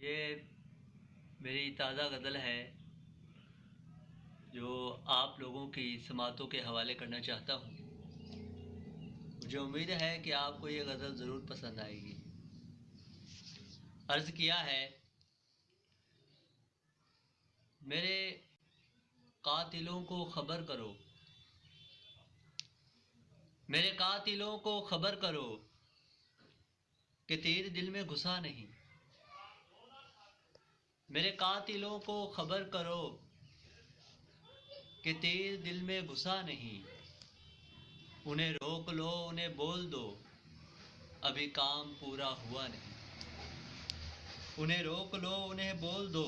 ये मेरी ताज़ा गज़ल है जो आप लोगों की समातों के हवाले करना चाहता हूँ। मुझे उम्मीद है कि आपको ये गज़ल ज़रूर पसंद आएगी। अर्ज़ किया है, मेरे कातिलों को खबर करो, मेरे कातिलों को खबर करो कि तीर दिल में घुसा नहीं। मेरे कातिलों को खबर करो कि तीर दिल में घुसा नहीं। उन्हें रोक लो, उन्हें बोल दो, अभी काम पूरा हुआ नहीं। उन्हें रोक लो, उन्हें बोल दो,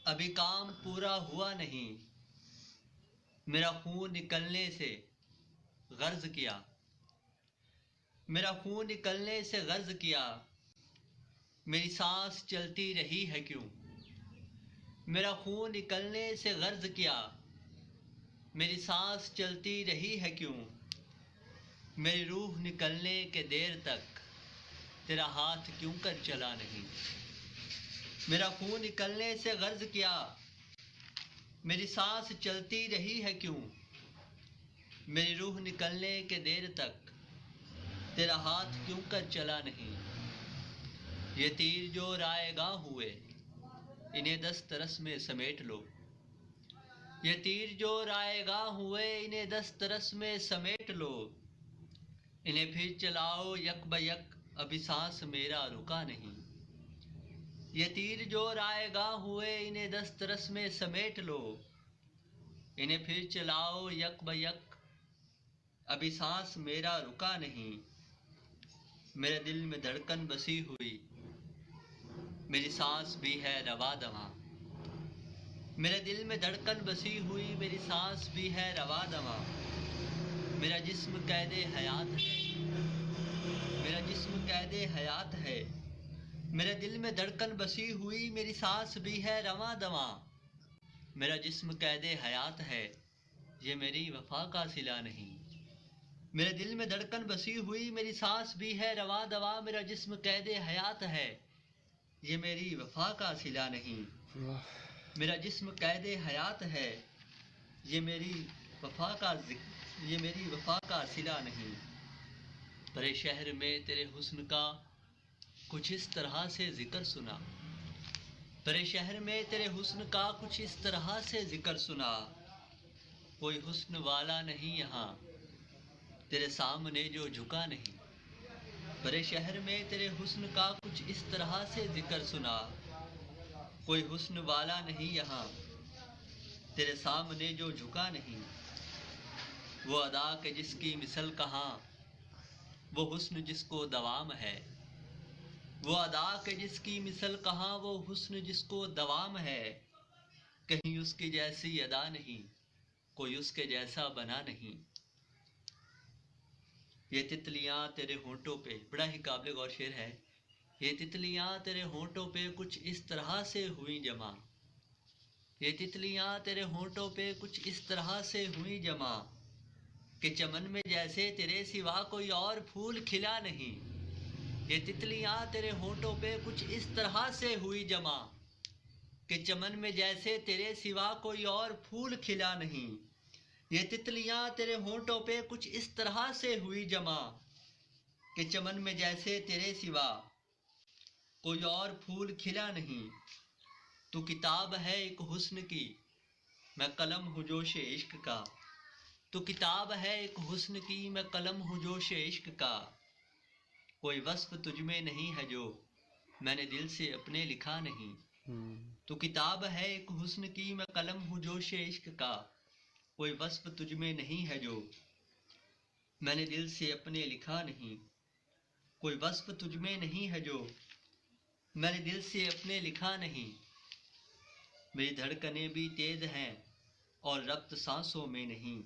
अभी काम पूरा हुआ नहीं। मेरा खून निकलने से गर्ज किया, मेरा खून निकलने से गर्ज किया, मेरी सांस चलती रही है क्यों। मेरा खून निकलने से गर्ज किया, मेरी सांस चलती रही है क्यों। मेरी रूह निकलने के देर तक तेरा हाथ क्यों कर चला नहीं। मेरा खून निकलने से गर्ज किया, मेरी सांस चलती रही है क्यों। मेरी रूह निकलने के देर तक तेरा हाथ क्यों कर चला नहीं। ये तीर जो रायगां हुए, इन्हें दस्तरस में समेट लो। ये तीर जो रायगां हुए, इन्हें दस्तरस में समेट लो। इन्हें फिर चलाओ यक ब यक, अभी सांस मेरा रुका नहीं। ये तीर जो रायगां हुए, इन्हें दस्तरस में समेट लो। इन्हें फिर चलाओ यक ब यक, अभी सांस मेरा रुका नहीं। मेरे दिल में धड़कन बसी हुई, मेरी सांस भी है रवा दवा। मेरे दिल में धड़कन बसी हुई, मेरी सांस भी है रवा दवा। मेरा जिस्म कैदे हयात है, मेरा जिस्म कैदे हयात है। मेरे दिल में धड़कन बसी हुई, मेरी सांस भी है रवा दवा। मेरा जिस्म कैदे हयात है, ये मेरी वफा का सिला नहीं। मेरे दिल में धड़कन बसी हुई, मेरी सांस भी है रवा दवा। मेरा जिस्म कैदे हयात है, ये मेरी वफा का सिला नहीं। मेरा जिस्म कैदे हयात है, ये मेरी वफा का सिला नहीं। परे शहर में तेरे हुस्न का कुछ इस तरह से जिक्र सुना। परे शहर में तेरे हुस्न का कुछ इस तरह से जिक्र सुना। कोई हुस्न वाला नहीं यहाँ तेरे सामने जो झुका नहीं। परे शहर में तेरे हुस्न का कुछ इस तरह से जिक्र सुना। कोई हुस्न वाला नहीं यहाँ तेरे सामने जो झुका नहीं। वो अदा के जिसकी मिसल कहाँ, वो हुस्न जिसको दवाम है। वो अदा के जिसकी मिसल कहाँ, वो हुस्न जिसको दवाम है। कहीं उसकी जैसी अदा नहीं, कोई उसके जैसा बना नहीं। ये तितलियां तेरे होंठों पे, बड़ा ही काबिल गौर शेर है। ये तितलियां तेरे होंठों पे कुछ इस तरह से हुई जमा। ये तितलियां तेरे होंठों पे कुछ इस तरह से हुई जमा कि चमन में जैसे तेरे सिवा कोई और फूल खिला नहीं। ये तितलियां तेरे होंठों पे कुछ इस तरह से हुई जमा कि चमन में जैसे तेरे सिवा कोई और फूल खिला नहीं। ये तितलियां तेरे होंठों पे कुछ इस तरह से हुई जमा कि चमन में जैसे तेरे सिवा कोई और फूल खिला नहीं। तू किताब है एक हुस्न की, मैं कलम हूँ जोश इश्क का। तू किताब है एक हुस्न की, मैं कलम हूँ जोश इश्क का। कोई वस्फ तुझ में नहीं है जो मैंने दिल से अपने लिखा नहीं। तू किताब है एक हुस्न की, मैं कलम हूँ जोश इश्क का। कोई वस्फ तुझ में नहीं है जो मैंने दिल से अपने लिखा नहीं। कोई वस्फ तुझ में नहीं है जो मैंने दिल से अपने लिखा नहीं। मेरी धड़कनें भी तेज हैं और रब्त सांसों में नहीं।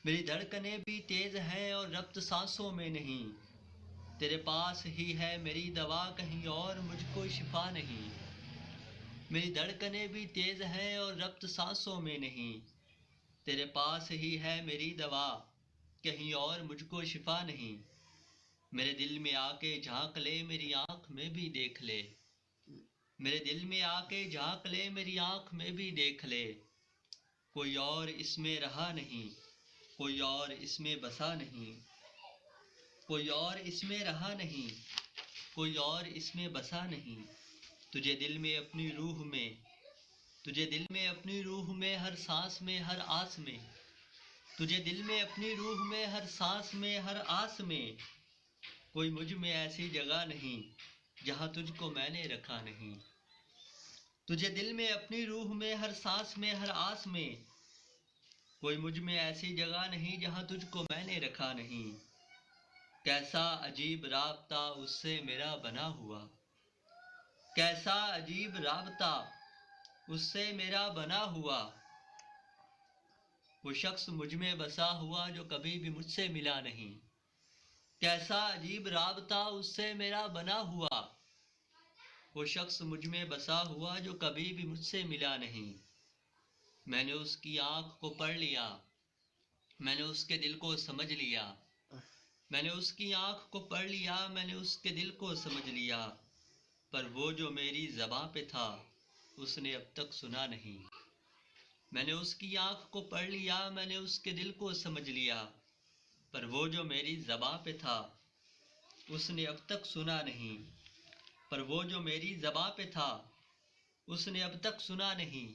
मेरी धड़कनें भी तेज हैं और रब्त सांसों में नहीं। तेरे पास ही है मेरी दवा, कहीं और मुझको शिफा नहीं। मेरी धड़कनें भी तेज हैं और रब्त सांसों में नहीं। तेरे पास ही है मेरी दवा, कहीं और मुझको शिफा नहीं। मेरे दिल में आके झांक ले, मेरी आंख में भी देख ले। मेरे दिल में आके झांक ले, मेरी आंख में भी देख ले। कोई और इसमें रहा नहीं, कोई और इसमें बसा नहीं। कोई और इसमें रहा नहीं, कोई और इसमें बसा नहीं। तुझे दिल में अपनी रूह में, तुझे दिल में अपनी रूह में, हर सांस में हर आस में। तुझे दिल में अपनी रूह में, हर सांस में हर आस में। कोई मुझ में ऐसी जगह नहीं जहाँ तुझको मैंने रखा नहीं। तुझे दिल में अपनी रूह में, हर सांस में हर आस में। कोई मुझ में ऐसी जगह नहीं जहाँ तुझको मैंने रखा नहीं। कैसा अजीब राबता उससे मेरा बना हुआ, कैसा अजीब राबता उससे मेरा बना हुआ। वो शख्स मुझ में बसा हुआ जो कभी भी मुझसे मिला नहीं। कैसा अजीब राबता उससे मेरा बना हुआ। वो शख्स मुझ में बसा हुआ जो कभी भी मुझसे मिला नहीं। मैंने उसकी आंख को पढ़ लिया, मैंने उसके दिल को समझ लिया। मैंने उसकी आंख को पढ़ लिया, मैंने उसके दिल को समझ लिया। पर वो जो मेरी ज़बां पे था उसने अब तक सुना नहीं। मैंने उसकी आंख को पढ़ लिया, मैंने उसके दिल को समझ लिया। पर वो जो मेरी ज़बां पे था उसने अब तक सुना नहीं। पर वो जो मेरी ज़बां पे था उसने अब तक सुना नहीं।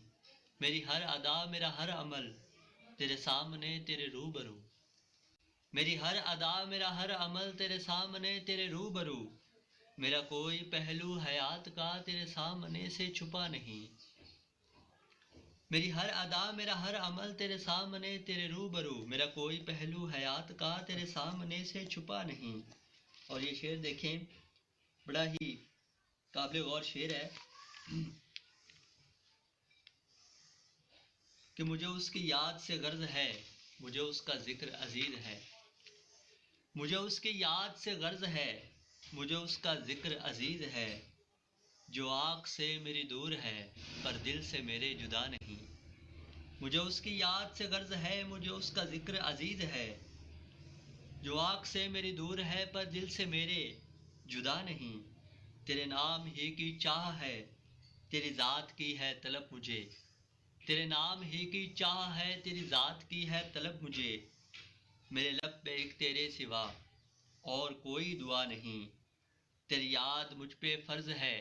मेरी हर अदा मेरा हर अमल तेरे सामने तेरे रूबरू। मेरी हर अदा मेरा हर अमल तेरे सामने तेरे रूबरू। मेरा कोई पहलू हयात का तेरे सामने से छुपा नहीं। मेरी हर अदा मेरा हर अमल तेरे सामने तेरे रूबरू। मेरा कोई पहलू हयात का तेरे सामने से छुपा नहीं। और ये शेर देखें, बड़ा ही काबिल गौर शेर है कि मुझे उसकी याद से गर्ज है, मुझे उसका जिक्र अजीज है। मुझे उसकी याद से गर्ज है, मुझे उसका जिक्र अजीज है। जो आँख से मेरी दूर है पर दिल से मेरे जुदा नहीं। मुझे उसकी याद से गर्ज है, मुझे उसका जिक्र अजीज है। जो आँख से मेरी दूर है पर दिल से मेरे जुदा नहीं। तेरे नाम ही की चाह है, तेरी ज़ात की है तलब मुझे। तेरे नाम ही की चाह है, तेरी ज़ात की है तलब मुझे। मेरे लब पे एक तेरे सिवा और कोई दुआ नहीं। तेरी याद मुझ पे फ़र्ज़ है,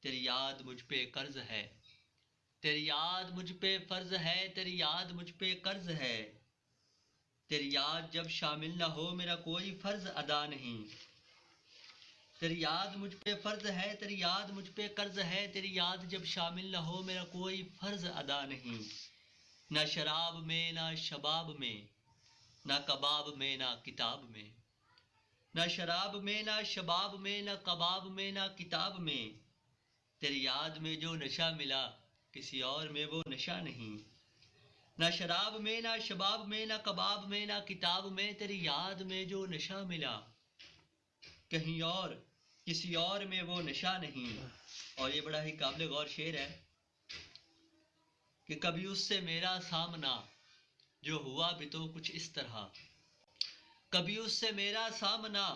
तेरी याद मुझ पे कर्ज है। तेरी याद मुझ पे फ़र्ज़ है, तेरी याद मुझ पे कर्ज है। तेरी याद जब शामिल न हो मेरा कोई फ़र्ज़ अदा नहीं। तेरी याद मुझ पे फ़र्ज़ है, तेरी याद मुझ पे कर्ज है। तेरी याद जब शामिल न हो मेरा कोई फ़र्ज़ अदा नहीं। ना शराब में ना शबाब में, ना कबाब में ना किताब में। ना शराब में ना शबाब में, ना कबाब में ना किताब में। तेरी याद में जो नशा मिला किसी और में वो नशा नहीं। ना शराब में ना शबाब में, ना कबाब में ना किताब में। तेरी याद में जो नशा मिला कहीं और किसी और में वो नशा नहीं। और ये बड़ा ही काबिल गौर शेर है कि कभी उससे मेरा सामना जो हुआ भी तो कुछ इस तरह। कभी उससे मेरा सामना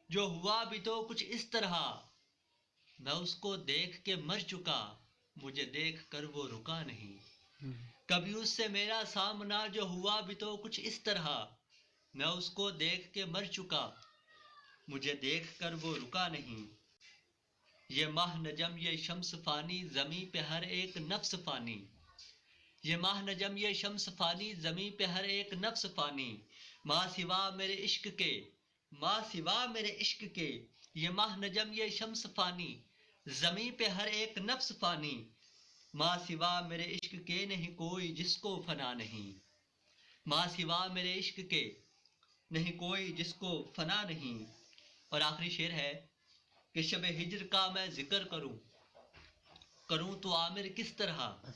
जो हुआ भी तो कुछ इस तरह। मैं उसको देख के मर चुका, मुझे देख कर वो रुका नहीं। कभी उससे मेरा सामना जो हुआ भी तो कुछ इस तरह। मैं उसको देख के मर चुका, मुझे देख कर वो रुका नहीं। ये माह नजम ये शम्स फानी, ज़मीं पे हर एक नफ्स फानी। ये माह नजम ये शम्स फानी, ज़मीं पे हर एक नफ्स फानी। माँ सिवा मेरे इश्क के, माँ सिवा मेरे इश्क के। ये माह नजम ये शम्स फानी, ज़मीं पे हर एक नफ्स फानी। माँ सिवा मेरे इश्क के नहीं कोई जिसको फना नहीं। माँ सिवा मेरे इश्क के नहीं कोई जिसको फना नहीं। और आखिरी शेर है कि शब हिज्र का मैं जिक्र करूं, करूं तो आमिर किस तरह।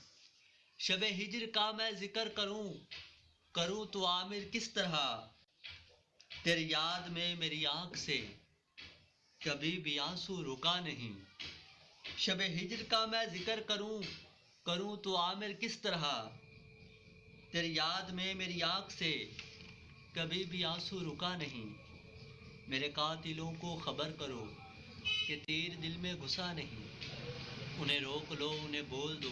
शब हिज्र का मैं जिक्र करूं, करूं तो आमिर किस तरह। तेरी याद में मेरी आंख से कभी भी आंसू रुका नहीं। शब हिज्र का मैं जिक्र करूं, करूं तो आमिर किस तरह। तेरी याद में मेरी आंख से कभी भी आंसू रुका नहीं। मेरे कातिलों को खबर करो कि तीर दिल में घुसा नहीं। उन्हें रोक लो, उन्हें बोल दो,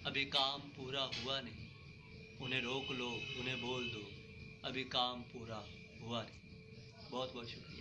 अभी काम पूरा हुआ नहीं। उन्हें रोक लो, उन्हें बोल दो, अभी काम पूरा हुआ नहीं। बहुत बहुत शुक्रिया।